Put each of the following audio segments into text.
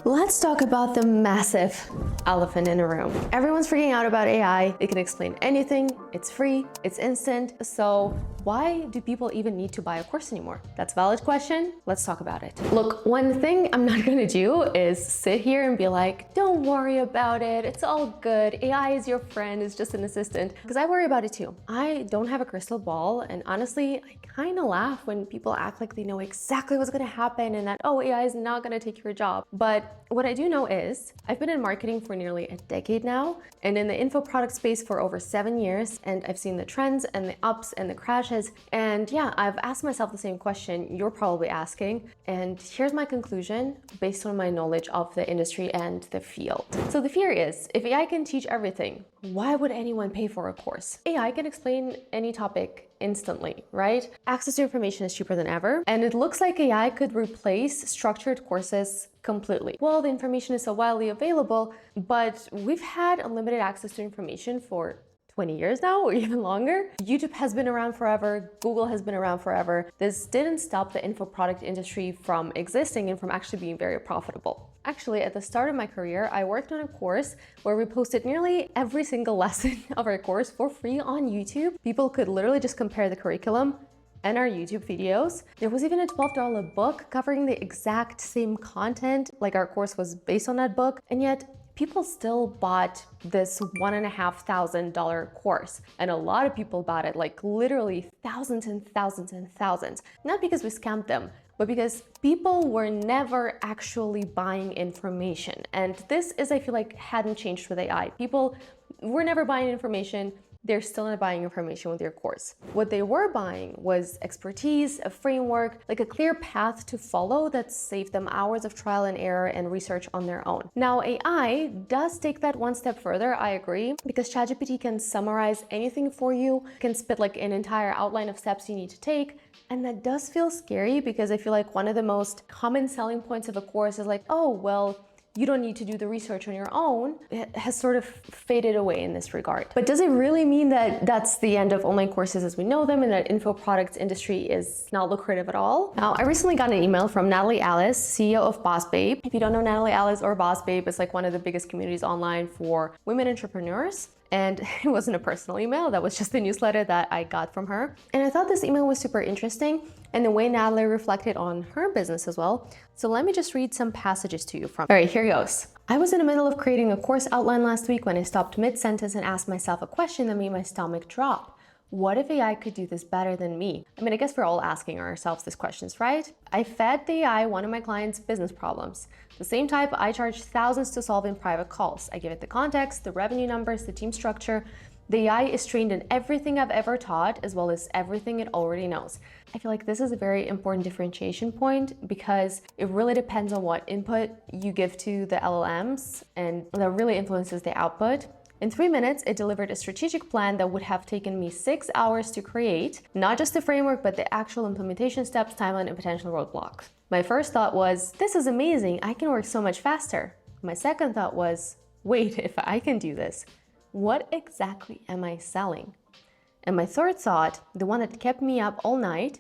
Let's talk about the massive elephant in the room. Everyone's freaking out about AI. It can explain anything. It's free. It's instant. So why do people even need to buy a course anymore? That's a valid question. Let's talk about it. Look, one thing I'm not gonna do is sit here and be like, don't worry about it. It's all good. AI is your friend. It's just an assistant. Because I worry about it too. I don't have a crystal ball. And honestly, I kind of laugh when people act like they know exactly what's gonna happen and that, oh, AI is not gonna take your job. But what I do know is I've been in marketing for nearly a decade now and in the info product space for over 7 years, and I've seen the trends and the ups and the crashes. And yeah, I've asked myself the same question you're probably asking. And here's my conclusion based on my knowledge of the industry and the field. So the fear is, if AI can teach everything, why would anyone pay for a course? AI can explain any topic instantly, right? Access to information is cheaper than ever. And it looks like AI could replace structured courses completely. Well, the information is so widely available, but we've had unlimited access to information for 20 years now or even longer. YouTube has been around forever. Google has been around forever. This didn't stop the info product industry from existing and from actually being very profitable. Actually, at the start of my career, I worked on a course where we posted nearly every single lesson of our course for free on YouTube. People could literally just compare the curriculum and our YouTube videos. There was even a $12 book covering the exact same content, like our course was based on that book, and yet people still bought this $1,500 course. And a lot of people bought it, like literally thousands and thousands and thousands. Not because we scammed them, but because people were never actually buying information. And this is, I feel like, hadn't changed with AI. People were never buying information. They're still not buying information with your course. What they were buying was expertise, a framework, like a clear path to follow that saved them hours of trial and error and research on their own. Now, AI does take that one step further, I agree, because ChatGPT can summarize anything for you, can spit like an entire outline of steps you need to take. And that does feel scary because I feel like one of the most common selling points of a course is like, oh, well, you don't need to do the research on your own. It has sort of faded away in this regard. But does it really mean that that's the end of online courses as we know them and that info products industry is not lucrative at all? Now, I recently got an email from Natalie Alice, CEO of Boss Babe. If you don't know Natalie Alice or Boss Babe, it's like one of the biggest communities online for women entrepreneurs. And it wasn't a personal email, that was just a newsletter that I got from her. And I thought this email was super interesting and the way Natalie reflected on her business as well. So let me just read some passages to you from. All right, here goes. I was in the middle of creating a course outline last week when I stopped mid-sentence and asked myself a question that made my stomach drop. What if AI could do this better than me? I mean, I guess we're all asking ourselves these questions, right? I fed the AI one of my clients' business problems. The same type I charge thousands to solve in private calls. I give it the context, the revenue numbers, the team structure. The AI is trained in everything I've ever taught, as well as everything it already knows. I feel like this is a very important differentiation point because it really depends on what input you give to the LLMs, and that really influences the output. In 3 minutes, it delivered a strategic plan that would have taken me 6 hours to create, not just the framework, but the actual implementation steps, timeline, and potential roadblocks. My first thought was, this is amazing, I can work so much faster. My second thought was, wait, if I can do this, what exactly am I selling? And my third thought, the one that kept me up all night,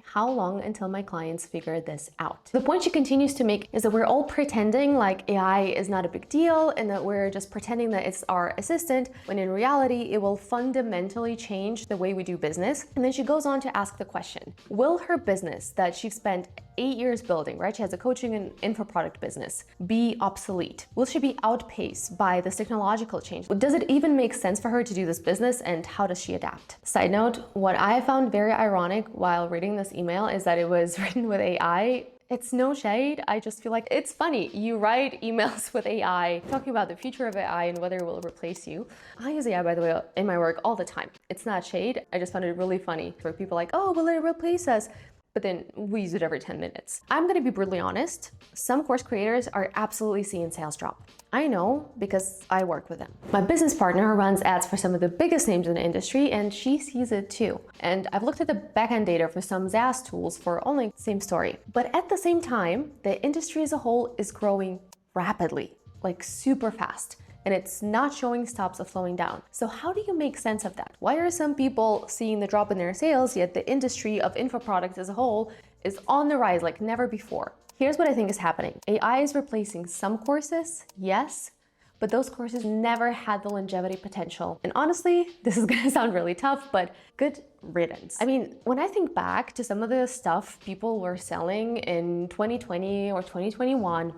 how long until my clients figure this out? The point she continues to make is that we're all pretending like AI is not a big deal and that we're just pretending that it's our assistant, when in reality, it will fundamentally change the way we do business. And then she goes on to ask the question, will her business that she spent 8 years building, right? She has a coaching and info product business, be obsolete? Will she be outpaced by this technological change? Does it even make sense for her to do this business, and how does she adapt? Side note, what I found very ironic while reading this email is that it was written with AI. It's no shade, I just feel like it's funny. You write emails with AI talking about the future of AI and whether it will replace you. I use AI, by the way, in my work all the time. It's not shade, I just found it really funny for people like, oh, will it replace us? But then we use it every 10 minutes. I'm gonna be brutally honest. Some course creators are absolutely seeing sales drop. I know because I work with them. My business partner runs ads for some of the biggest names in the industry and she sees it too. And I've looked at the backend data for some SaaS tools for only same story. But at the same time, the industry as a whole is growing rapidly, like super fast. And it's not showing stops of slowing down. So how do you make sense of that? Why are some people seeing the drop in their sales, yet the industry of info products as a whole is on the rise like never before? Here's what I think is happening. AI is replacing some courses, yes, but those courses never had the longevity potential. And honestly, this is gonna sound really tough, but good riddance. I mean, when I think back to some of the stuff people were selling in 2020 or 2021,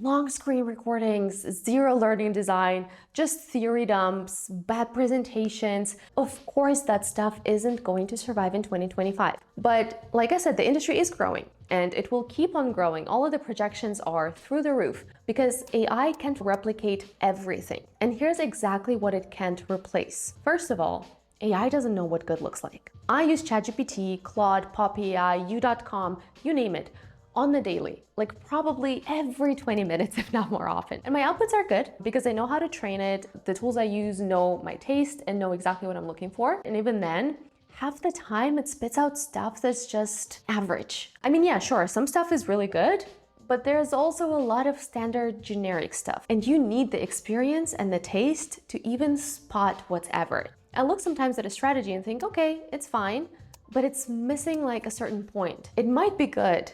long screen recordings, zero learning design, just theory dumps, bad presentations. Of course, that stuff isn't going to survive in 2025. But like I said, the industry is growing and it will keep on growing. All of the projections are through the roof because AI can't replicate everything. And here's exactly what it can't replace. First of all, AI doesn't know what good looks like. I use ChatGPT, Claude, Poppy AI, U.com, you name it, on the daily, like probably every 20 minutes, if not more often. And my outputs are good because I know how to train it. The tools I use know my taste and know exactly what I'm looking for. And even then, half the time it spits out stuff that's just average. I mean, yeah, sure, some stuff is really good, but there's also a lot of standard generic stuff. And you need the experience and the taste to even spot what's average. I look sometimes at a strategy and think, okay, it's fine, but it's missing like a certain point. It might be good,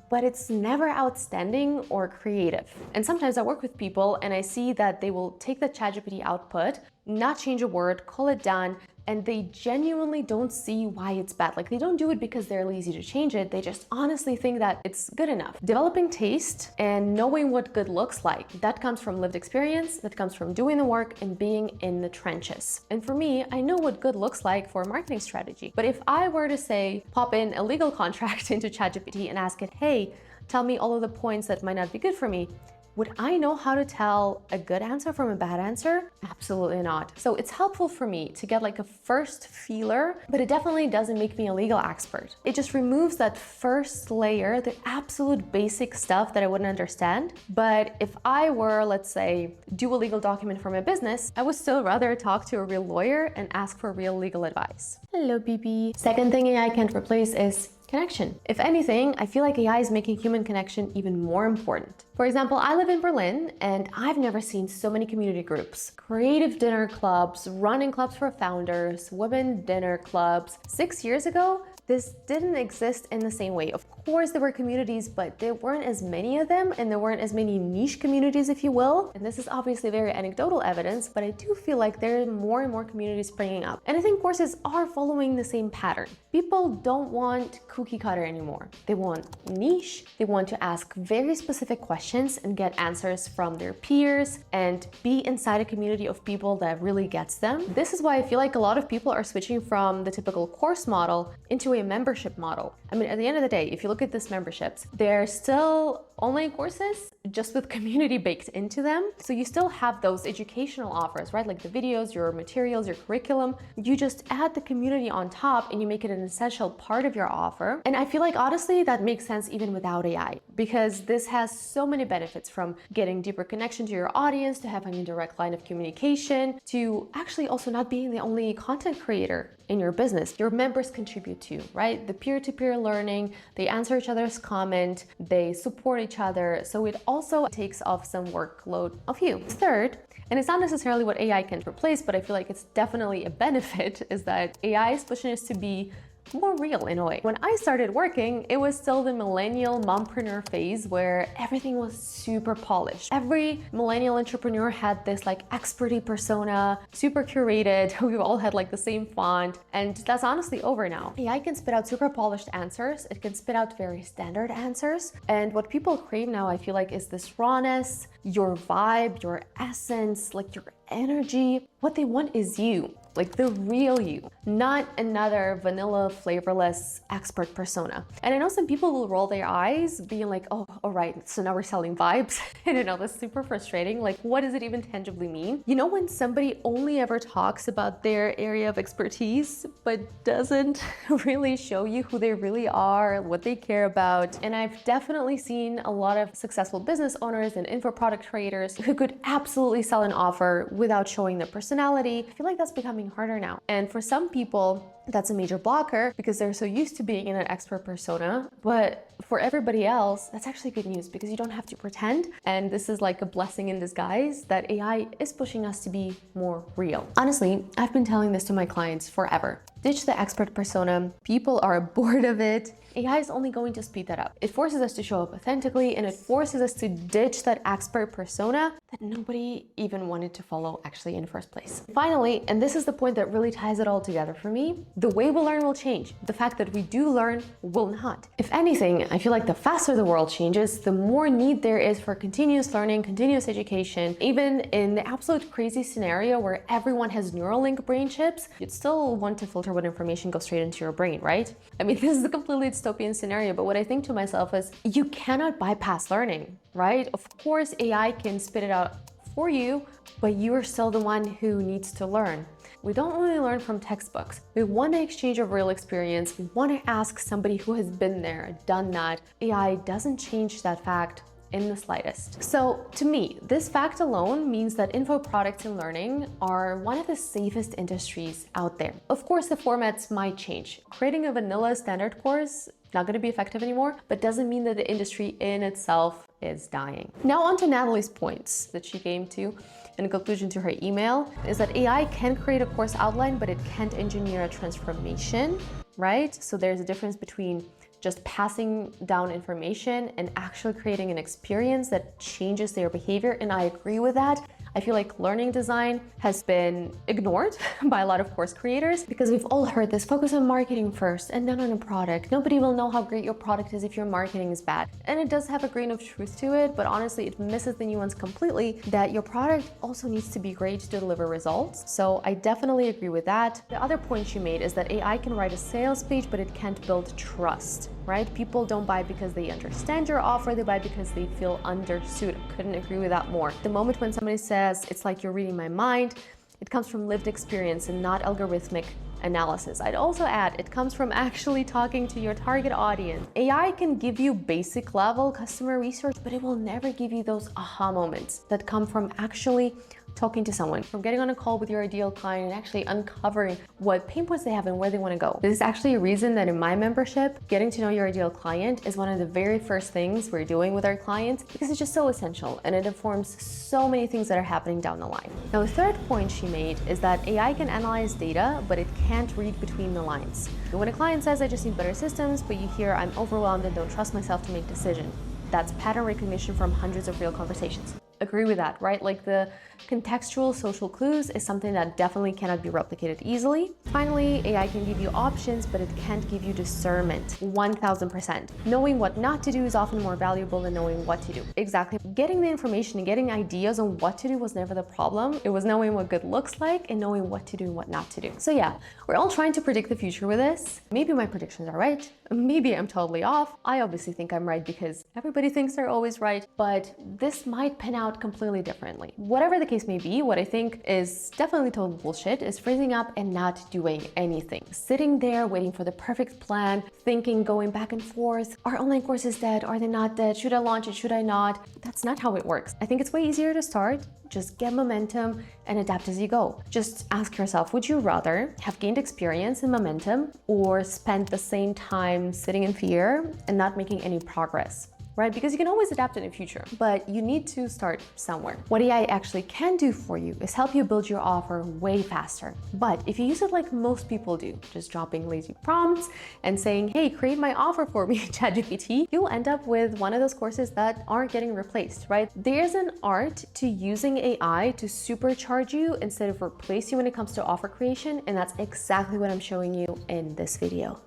but it's never outstanding or creative. And sometimes I work with people and I see that they will take the ChatGPT output, not change a word, call it done, and they genuinely don't see why it's bad. Like they don't do it because they're lazy to change it. They just honestly think that it's good enough. Developing taste and knowing what good looks like, that comes from lived experience, that comes from doing the work and being in the trenches. And for me, I know what good looks like for a marketing strategy. But if I were to say, pop in a legal contract into ChatGPT and ask it, hey, tell me all of the points that might not be good for me, would I know how to tell a good answer from a bad answer? Absolutely not. So it's helpful for me to get like a first feeler, but it definitely doesn't make me a legal expert. It just removes that first layer, the absolute basic stuff that I wouldn't understand. But if I were, let's say, do a legal document for my business, I would still rather talk to a real lawyer and ask for real legal advice. Hello, BB. Second thing AI can't replace is connection. If anything, I feel like AI is making human connection even more important. For example, I live in Berlin and I've never seen so many community groups. Creative dinner clubs, running clubs for founders, women dinner clubs. 6 years ago, this didn't exist in the same way. Of course, there were communities, but there weren't as many of them and there weren't as many niche communities, if you will. And this is obviously very anecdotal evidence, but I do feel like there are more and more communities springing up. And I think courses are following the same pattern. People don't want cookie cutter anymore. They want niche. They want to ask very specific questions and get answers from their peers and be inside a community of people that really gets them. This is why I feel like a lot of people are switching from the typical course model into a membership model. I mean, at the end of the day, if you look at these memberships, they're still online courses, just with community baked into them. So you still have those educational offers, right? Like the videos, your materials, your curriculum. You just add the community on top and you make it an essential part of your offer. And I feel like honestly, that makes sense even without AI, because this has so many benefits, from getting deeper connection to your audience, to having a direct line of communication, to actually also not being the only content creator in your business. Your members contribute to, right? The peer-to-peer learning, they answer each other's comment, they support each other. So it also takes off some workload of you. Third, and it's not necessarily what AI can replace, but I feel like it's definitely a benefit, is that AI is pushing us to be more real in a way. When I started working, it was still the millennial mompreneur phase where everything was super polished. Every millennial entrepreneur had this like experty persona, super curated. We all had like the same font, and that's honestly over now. AI can spit out super polished answers. It can spit out very standard answers. And what people crave now, I feel like, is this rawness, your vibe, your essence, like your energy. What they want is you, like the real you, not another vanilla, flavorless expert persona. And I know some people will roll their eyes being like, oh, all right, so now we're selling vibes. And I know that's super frustrating. Like, what does it even tangibly mean? You know, when somebody only ever talks about their area of expertise, but doesn't really show you who they really are, what they care about. And I've definitely seen a lot of successful business owners and info product creators who could absolutely sell an offer without showing their personality. I feel like that's becoming harder now. And for some people, That's a major blocker because they're so used to being in an expert persona. But for everybody else, that's actually good news because you don't have to pretend. And this is like a blessing in disguise that AI is pushing us to be more real. Honestly, I've been telling this to my clients forever. Ditch the expert persona. People are bored of it. AI is only going to speed that up. It forces us to show up authentically, and it forces us to ditch that expert persona that nobody even wanted to follow actually in the first place. Finally, and this is the point that really ties it all together for me, the way we learn will change. The fact that we do learn will not. If anything, I feel like the faster the world changes, the more need there is for continuous learning, continuous education. Even in the absolute crazy scenario where everyone has Neuralink brain chips, you'd still want to filter what information goes straight into your brain, right? I mean, this is a completely dystopian scenario, but what I think to myself is you cannot bypass learning, right? Of course, AI can spit it out for you, but you are still the one who needs to learn. We don't only learn from textbooks. We want to exchange a real experience. We want to ask somebody who has been there, done that. AI doesn't change that fact in the slightest. So to me, this fact alone means that info products and learning are one of the safest industries out there. Of course, the formats might change. Creating a vanilla standard course not going to be effective anymore, but doesn't mean that the industry in itself is dying. Now on to Natalie's points that she came to in conclusion to her email is that AI can create a course outline, but it can't engineer a transformation, right? So there's a difference between just passing down information and actually creating an experience that changes their behavior. And I agree with that. I feel like learning design has been ignored by a lot of course creators because we've all heard this: focus on marketing first and then on a product. Nobody will know how great your product is if your marketing is bad. And it does have a grain of truth to it, but honestly, it misses the nuance completely that your product also needs to be great to deliver results. So I definitely agree with that. The other point she made is that AI can write a sales page, but it can't build trust, right? People don't buy because they understand your offer, they buy because they feel understood. Couldn't agree with that more. The moment when somebody says, it's like you're reading my mind, it comes from lived experience and not algorithmic analysis. I'd also add, it comes from actually talking to your target audience. AI can give you basic level customer research, but it will never give you those aha moments that come from actually talking to someone, from getting on a call with your ideal client and actually uncovering what pain points they have and where they want to go. This is actually a reason that in my membership, getting to know your ideal client is one of the very first things we're doing with our clients because it's just so essential and it informs so many things that are happening down the line. Now, the third point she made is that AI can analyze data, but it can't read between the lines. When a client says, I just need better systems, but you hear, I'm overwhelmed and don't trust myself to make decisions, that's pattern recognition from hundreds of real conversations. Agree with that, right? Like the contextual social clues is something that definitely cannot be replicated easily. Finally, AI can give you options, but it can't give you discernment. 1000%. Knowing what not to do is often more valuable than knowing what to do. Exactly. Getting the information and getting ideas on what to do was never the problem. It was knowing what good looks like and knowing what to do and what not to do. So yeah, we're all trying to predict the future with this. Maybe my predictions are right. Maybe I'm totally off. I obviously think I'm right because everybody thinks they're always right, but this might pan out completely differently. Whatever the case may be, what I think is definitely total bullshit is freezing up and not doing anything. Sitting there waiting for the perfect plan, thinking, going back and forth, are online courses dead? Are they not dead? Should I launch it? Should I not? That's not how it works. I think it's way easier to start. Just get momentum and adapt as you go. Just ask yourself, would you rather have gained experience and momentum or spend the same time sitting in fear and not making any progress? Right? Because you can always adapt in the future, but you need to start somewhere. What AI actually can do for you is help you build your offer way faster. But if you use it like most people do, just dropping lazy prompts and saying, hey, create my offer for me, ChatGPT, you'll end up with one of those courses that aren't getting replaced, right? There's an art to using AI to supercharge you instead of replace you when it comes to offer creation, and that's exactly what I'm showing you in this video.